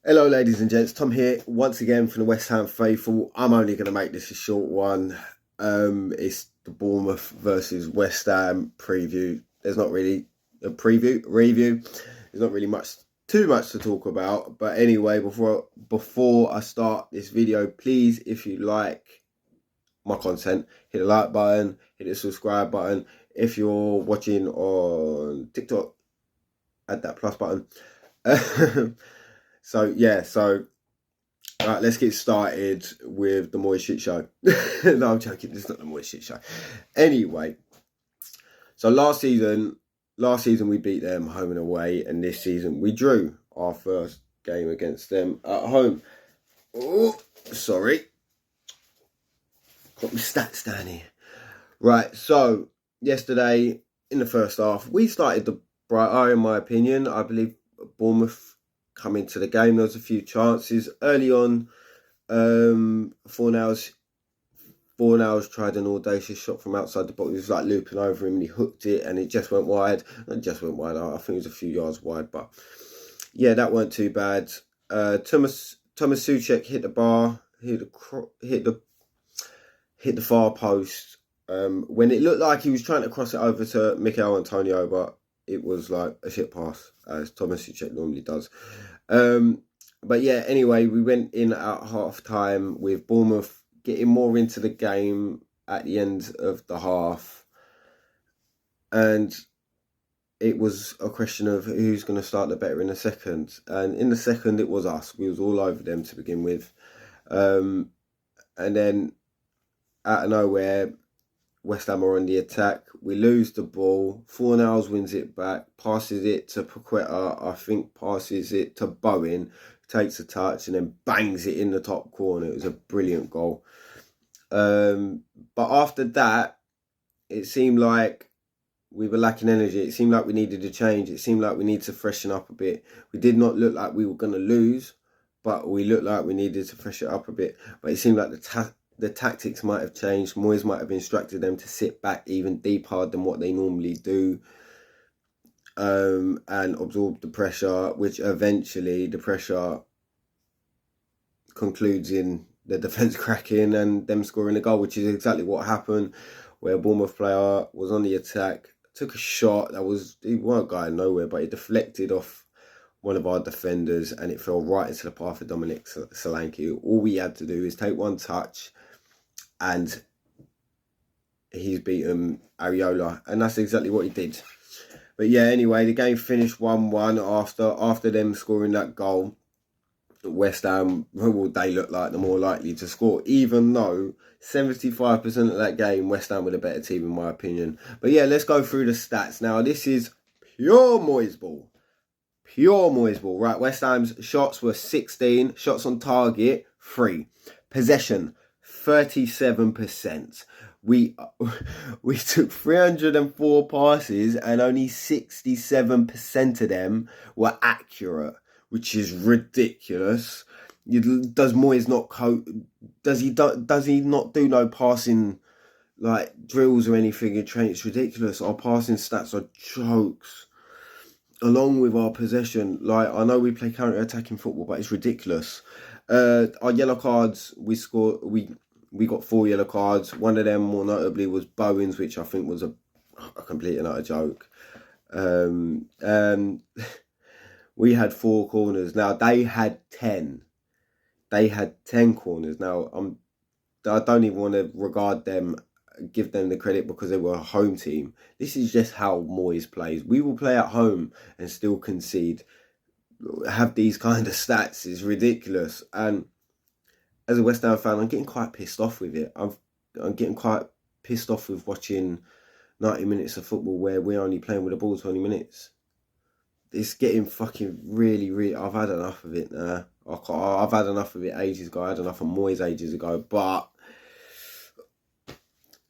Hello ladies and gents, Tom here once again from the West Ham Faithful. I'm only going to make this a short one. It's the Bournemouth versus West Ham preview. There's not really a review. There's not really too much to talk about. But anyway, before I start this video, please, if you like my content, hit the like button, hit the subscribe button. If you're watching on TikTok, add that plus button. So right, let's get started with the Moyes shit show. No, I'm joking. This is not the Moyes shit show. Anyway, so last season we beat them home and away, and this season we drew our first game against them at home. Oh, sorry. Got my stats down here. Right, so yesterday in the first half, we started the brighter, in my opinion. I believe Bournemouth come into the game. There was a few chances early on. Fornals tried an audacious shot from outside the box. It was like looping over him, and he hooked it, and it just went wide. I think it was a few yards wide, but yeah, that weren't too bad. Thomas Souček hit the bar, hit the far post. When it looked like he was trying to cross it over to Mikel Antonio, but it was like a shit pass, as Thomas Souček normally does. But yeah, anyway, we went in at half time with Bournemouth getting more into the game at the end of the half. And it was a question of who's going to start the better in the second. And in the second, it was us. We was all over them to begin with. And then out of nowhere, West Ham are on the attack. We lose the ball. Fornals wins it back, passes it to Paqueta. I think passes it to Bowen, takes a touch, and then bangs it in the top corner. It was a brilliant goal. But after that, it seemed like we were lacking energy. It seemed like we needed a change. It seemed like we needed to freshen up a bit. We did not look like we were going to lose, but we looked like we needed to freshen it up a bit. But it seemed like the tactics might have changed. Moyes might have instructed them to sit back even deeper than what they normally do, and absorb the pressure, which eventually the pressure concludes in the defence cracking and them scoring a goal, which is exactly what happened, where a Bournemouth player was on the attack, took a shot he weren't going nowhere, but he deflected off one of our defenders and it fell right into the path of Dominic Solanke. All we had to do is take one touch and he's beaten Areola, and that's exactly what he did. But yeah, anyway, the game finished 1-1 after them scoring that goal. West Ham, they looked like the more likely to score, even though 75% of that game, West Ham were the better team in my opinion. But yeah, let's go through the stats. Now, this is pure Moyes ball. Pure Moyes ball. Right, West Ham's shots were 16, shots on target 3, possession 37%. We took 304 passes and only 67% of them were accurate, which is ridiculous. Does Moyes not does he not do no passing like drills or anything in training? It's ridiculous. Our passing stats are jokes, along with our possession. Like, I know we play counter-attacking football, but it's ridiculous. Our yellow cards, we got 4 yellow cards. One of them, more notably, was Bowen's, which I think was a complete and utter joke. We had 4 corners. Now, they had 10. They had 10 corners. Now, I don't even want to give them the credit because they were a home team. This is just how Moyes plays. We will play at home and still concede. Have these kind of stats is ridiculous. And as a West Ham fan, I'm getting quite pissed off with it. I'm getting quite pissed off with watching 90 minutes of football where we're only playing with the ball 20 minutes. It's getting fucking really... I've had enough of it now. I've had enough of it ages ago. I had enough of Moyes ages ago. But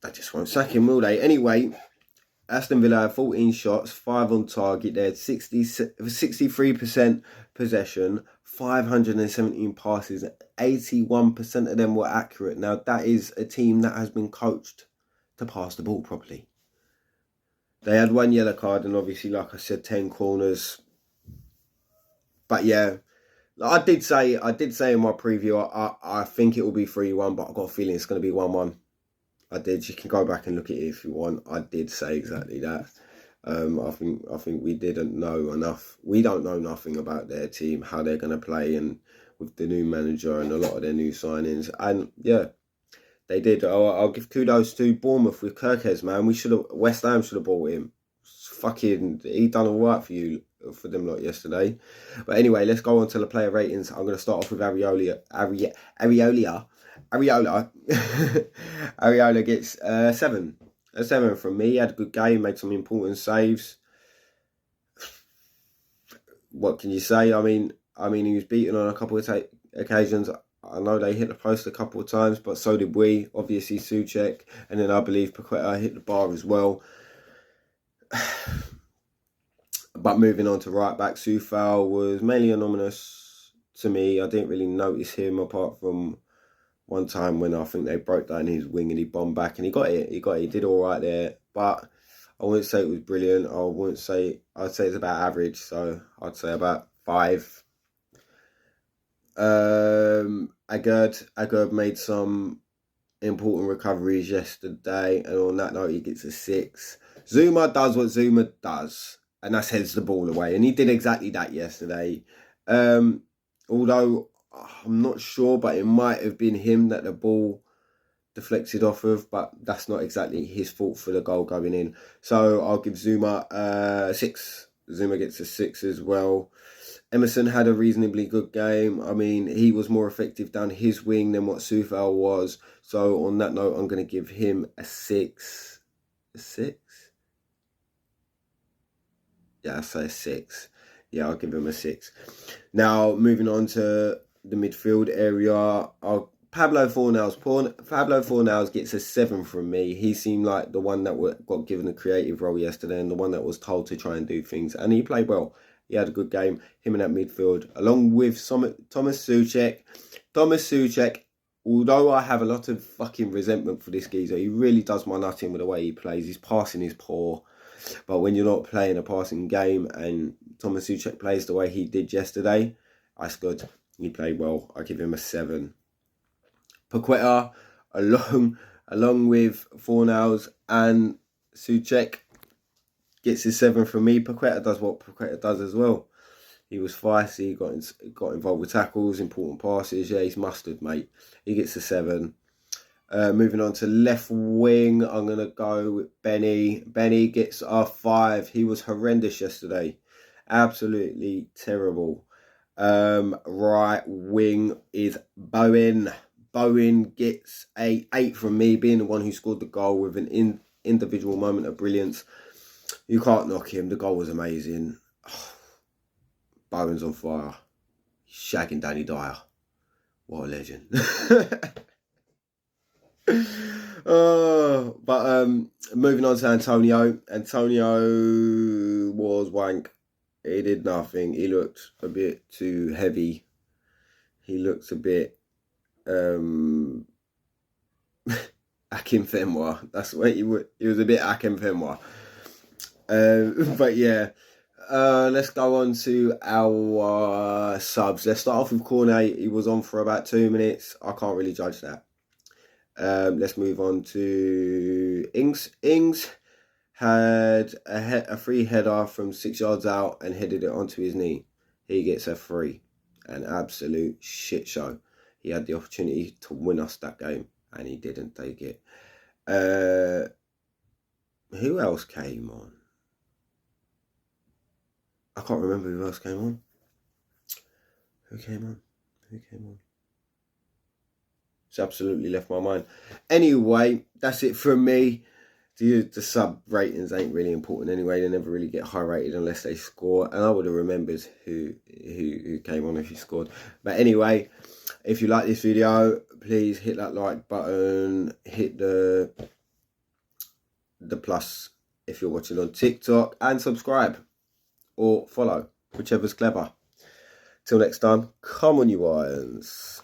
they just won't sack him, will they? Anyway, Aston Villa had 14 shots, 5 on target. They had 63% possession, 517 passes, 81% of them were accurate. Now, that is a team that has been coached to pass the ball properly. They had 1 yellow card and obviously, like I said, 10 corners. But yeah, I did say in my preview, I think it will be 3-1, but I've got a feeling it's going to be 1-1. I did. You can go back and look at it if you want. I did say exactly that. I think we didn't know enough. We don't know nothing about their team, how they're going to play, and with the new manager and a lot of their new signings. And yeah, they did. I'll give kudos to Bournemouth with Kirkes, man. West Ham should have bought him. Fucking, he done all right for them lot yesterday. But anyway, let's go on to the player ratings. I'm going to start off with Areola. Areola gets 7. A 7 from me. He had a good game, made some important saves. What can you say? I mean, he was beaten on a couple of occasions. I know they hit the post a couple of times, but so did we. Obviously, Souček, and then I believe Paqueta hit the bar as well. But moving on to right back, Soufal was mainly anonymous to me. I didn't really notice him apart from one time when I think they broke down his wing and he bombed back and he got it. He did all right there. But I wouldn't say it was brilliant. I'd say it's about average. So I'd say about 5. Agard made some important recoveries yesterday. And on that note, he gets a 6. Zuma does what Zuma does. And that's heads the ball away. And he did exactly that yesterday. Although I'm not sure, but it might have been him that the ball deflected off of. But that's not exactly his fault for the goal going in. So I'll give Zuma 6. Zuma gets a 6 as well. Emerson had a reasonably good game. I mean, he was more effective down his wing than what Soufal was. So on that note, I'm going to give him a 6. A 6? Yeah, I'll say a 6. Yeah, I'll give him a 6. Now, moving on to the midfield area, Pablo Fornals gets a 7 from me. He seemed like the one that got given a creative role yesterday and the one that was told to try and do things. And he played well. He had a good game, him in that midfield, along with Thomas Souček. Thomas Souček, although I have a lot of fucking resentment for this geezer, he really does my nutting with the way he plays. His passing is poor. But when you're not playing a passing game and Thomas Souček plays the way he did yesterday, that's good. He played well. I give him a 7. Paqueta, along with Fornals and Souček, gets his 7 from me. Paqueta does what Paqueta does as well. He was feisty, got involved with tackles, important passes. Yeah, he's mustard, mate. He gets a 7. Moving on to left wing, I'm going to go with Benny. Benny gets a 5. He was horrendous yesterday. Absolutely terrible. Right wing is Bowen. Bowen gets a 8 from me, being the one who scored the goal with an individual moment of brilliance. You can't knock him. The goal was amazing. Oh, Bowen's on fire. Shagging Danny Dyer. What a legend. But moving on to Antonio. Antonio was wank. He did nothing. He looked a bit too heavy. He looked a bit Akinfenwa. That's what he was a bit Akinfenwa. But yeah. Let's go on to our subs. Let's start off with Cornet. He was on for about 2 minutes. I can't really judge that. Let's move on to Ings. Ings had a free header from 6 yards out and headed it onto his knee. He gets a 3. An absolute shit show. He had the opportunity to win us that game and he didn't take it. Who else came on? I can't remember who else came on. Who came on? It's absolutely left my mind. Anyway, that's it from me. The sub ratings ain't really important anyway. They never really get high rated unless they score. And I would have remembered who came on if he scored. But anyway, if you like this video, please hit that like button. Hit the plus if you're watching on TikTok. And subscribe. Or follow. Whichever's clever. Till next time, come on you irons.